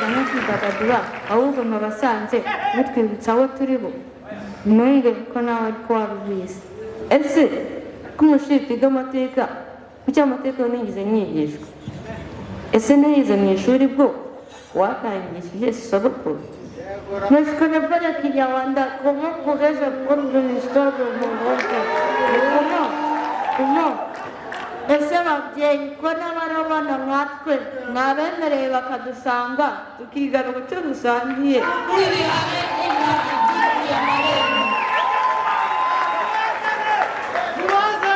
cyangwa kwidagadura ahubwo nabasanze mutwibutsa aho turiho ntunge ko nawe ariko wabibizi ese ko umushinga twiga amateka kuki amateka nigeze nyigishwa ese niyize mu ishuri bwo wakangishije sogokuru Mais je connais pas le Kinyarwanda. Comment pourrais-je apprendre l'histoire de mon grand-père? Comment ese babyeyi ko n'abarabona mwatwe mwabemereye bakadusanga tukigana umuco dusangiye n'ibihame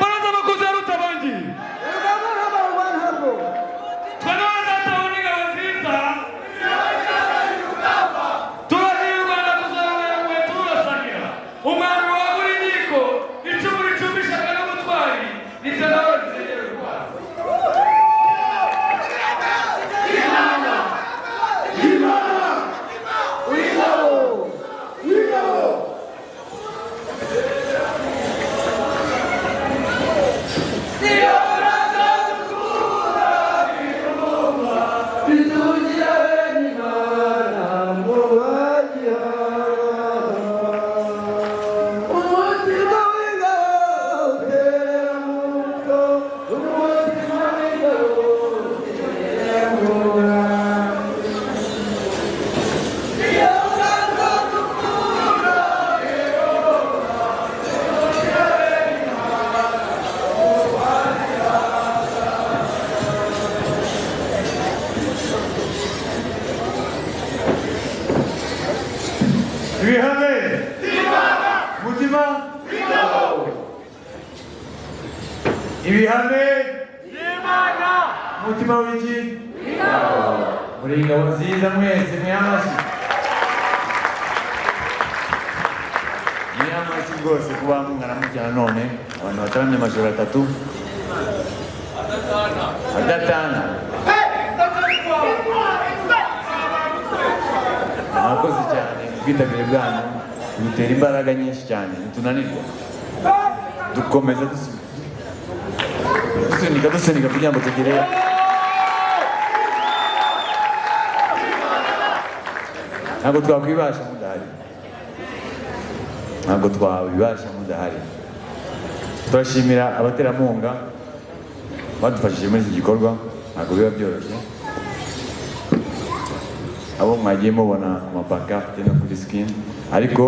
baraza bakuze rutabandi twanone atabona ingabo nziza turahirwa na kuzabera mwe turasangira umwami wagura inkiko icumu ricumbishaka n'ubutwari nitanabaze ibihame umutima w'iki muri ingabo nziza mwese mwamashyi mwamashyi rwose kuba mungana mutya nanone abantu bataramye amajoro atatu adatana mwakoze cyane ubwitabire bwanyu butera imbaraga nyinshi cyane ntitunanirwa dukomeza dusunika kugira ngo tugere ntabwo twakwibasha mudahari turashimira abaterankunga badufashije muri iki gikorwa ntabwo biba byoroshye abo mwagiye mubona ku mapankarte no kuri screen ariko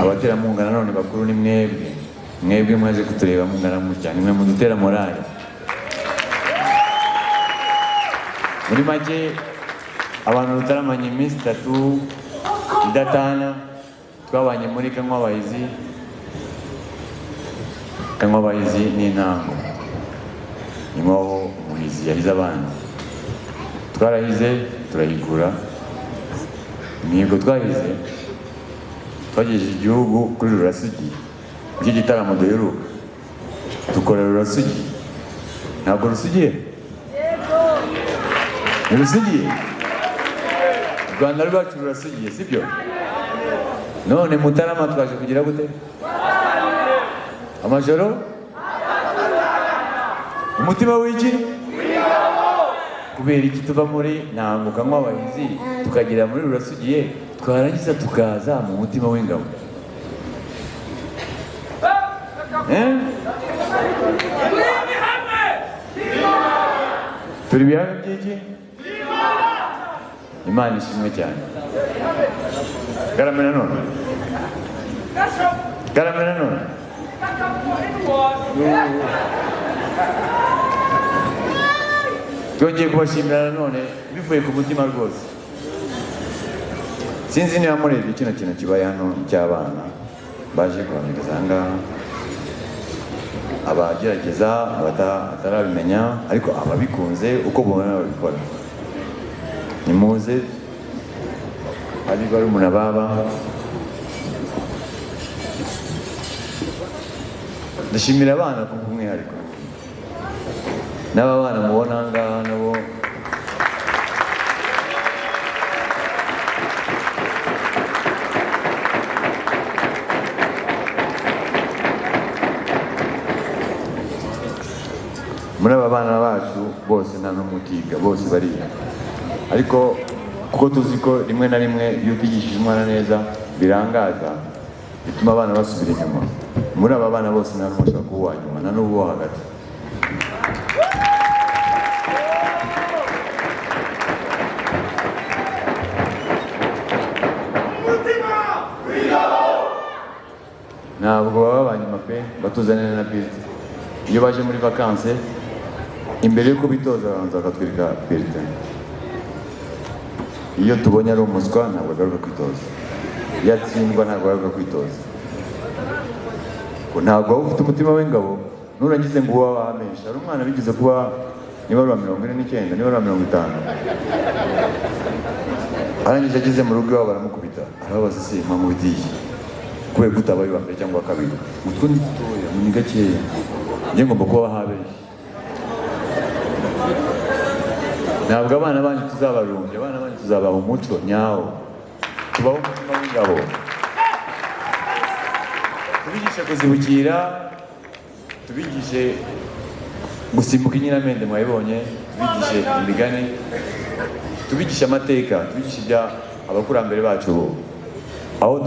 abaterankunga nanone bakuru ni mwebwe mwaje kutureba mungana mutya nimwe mudutera morale muri make abantu rutaramanye iminsi 3 idatana twabanye muri Kanywabahizi n'intango nimwaho umuhizi yarize abandi twarahize turahigura imihigo twahize twagejeje igihugu kuri Rurasugi igitaramo duheruka dukorera Rurasugi ntabwo rusugiye rusugiye u Rwanda rwacu rurasugiye sibyo none Mutarama twaje kugira gute amajoro umutima w'iki kubera iki tuva muri ntango Kanywabahizi tukagira muri Rurasugiye twarangiza tukaza mu mutima w'ingabo turi bihano by'iki Imana ishimwe cyane garamena none twongeye kubashimira none bivuye ku mutima rwose sinzi niba murebye kino kintu kibaye hano cy'abana baje kuhamiriza ahangaha abagerageza abatarabimenya ariko ababikunze uko mubona babikora nimuze ari barumuna baba ndashimira abana ku bw'umwihariko n'aba bana mubona ahangaha nabo muri aba bana bacu bose nta n'umutiga bose bariga ariko kuko tuzi ko rimwe na rimwe iyo utigishije umwana neza birangaza, bituma abana basubira inyuma. Muri aba bana bose nta n'umwe ushobora kuba uwa nyuma, nta n'uba uwo hagati. Ntabwo baba abanyuma pe, batuzanira na piste. Iyo baje muri vacances, imbere yuko bitoza babanza bakatwereka piste. Iyo tubonye ari umuswa ntabwo agaruka kwitoza, iyo atsindwa ntabwo agaruka kwitoza. Ntabwo waba ufite umutima w'ingabo nurangize ngo uba wahamisha. Hari umwana bigeze kuba niba ari 49 niba ari 50, arangije ageze mu rugo iwabo baramukubita, arababaza se mwamubitiye kubera ko utabaye uwa mbere cyangwa uwa kabiri. Utwo ni dutoya, ni gakeya, njye ngomba kuba wahabereye. Ntabwo abana banyu tuzabarumbya, abana banyu tuzabaha umuco nyawo, tubaho umutima w'ingabo, tubigishe kuzibukira, tubigishe gusimbuka inyiramende mwayibonye, tubigishe imigani, tubigishe amateka, tubigishe ibya abakurambere bacu, aho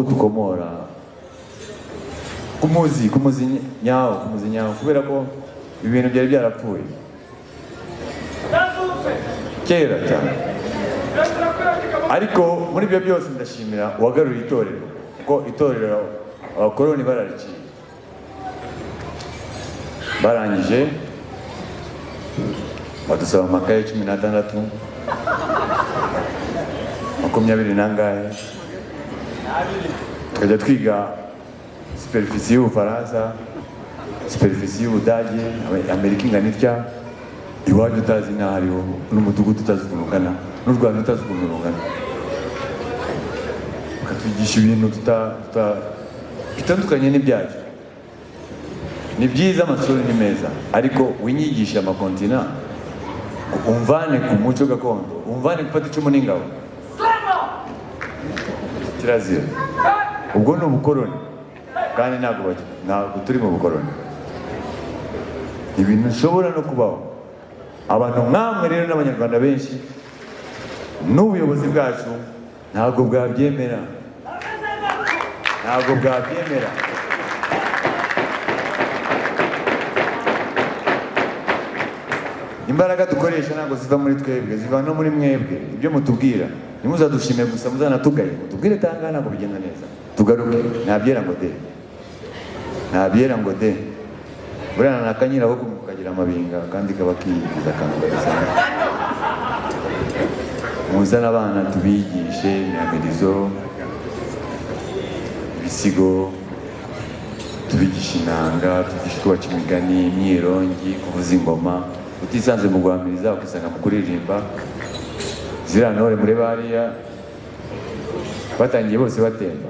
dukomora, kumuzi nyawo, kubera ko ibintu byari byarapfuye kera cyane. Ariko muri ibyo byose ndashimira uwagaruriye itorero, kuko itorero abakoloni barariciye. Barangije badusaba amakaye 16, 20 nangahe, tukajya twiga superficie y'Ubufaransa, superficie y'Ubudage, Amerika ingana itya, iwacu utazi n'aho ariho, n'umudugudu utazi ukuntu ungana, n'u Rwanda utazi ukuntu rungana. Bakatwigisha ibintu bitandukanye n'ibyacu. Ni byiza, amashuri ni meza, ariko winyigisha amakontina, umvane ku muco gakondo, umvane gufata icumu n'ingabo, kirazira. Ubwo ni ubukoloni, kandi ntabwo turi mu bukoloni. Ibintu nshobora no kubaho. Abantu mwamwe rero n'abanyarwanda benshi n'ubuyobozi bwacu ntabwo bwabyemera, Imbaraga dukoresha ntabwo ziva muri twebwe, ziva no muri mwebwe. Ibyo mutubwira ntimuzadushime gusa, muzanatugaye, mutubwire tanga ntabwo bigenda neza, tugaruke. Ntabyera ngo de burana nakanyiraho kukagira amabinga kandi kaba kiyigiza akantu gasanzwe. Muzana abana tubigishe Umuhamirizo, ibisigo, tubigisha inanga, tubigisha uko baca imigani, imyirongi, kuvuza ingoma. Utisanze mu guhamiriza ukisanga mu kuririmba. Ziriya ntore muri bariya batangiye bose batemba,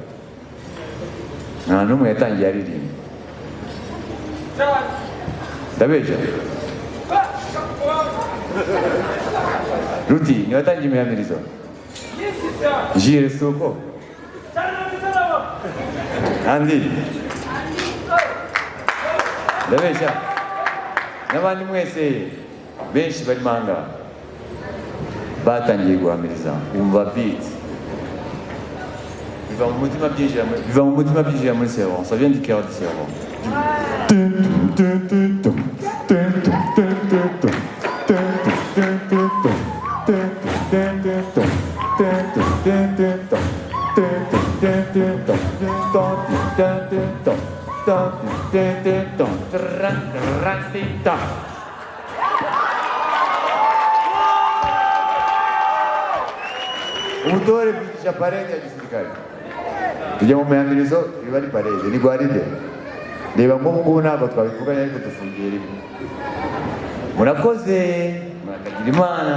nta n'umwe yatangiye aririmba. Ndabeja Ruti ni watangiye Umuhamirizo, Jire suko Andi ndabeja n'abandi mwese benshi bari manga batangiye guhamiriza. Umva beat biva mu mutima byinjira muri cerveau, ça vient du cœur du cerveau. Ubutore bwigisha parede ya gisirikare. Tujya mu Umuhamirizo biba ari parede, ni gwaride. Reba nk'ubu ngubu ntabwo twabivuganye ariko dufungiye rimwe. Murakoze, murakagira Imana.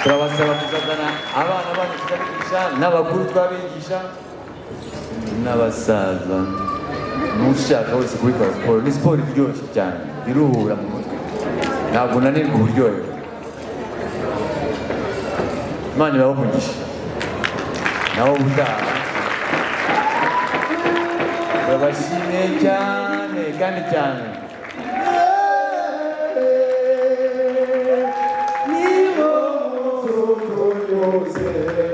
Turabasaba kuzazana abana banyu tukabigisha, n'abakuru twabigisha, n'abasaza. Nushaka wese kubikora siporo, ni siporo iryoshye cyane, iruhura mu mutwe, ntabwo unanirwa uburyohe. Imana ibahe umugisha. Naho ubutaha turabashimiye cyane kandi cyane. byose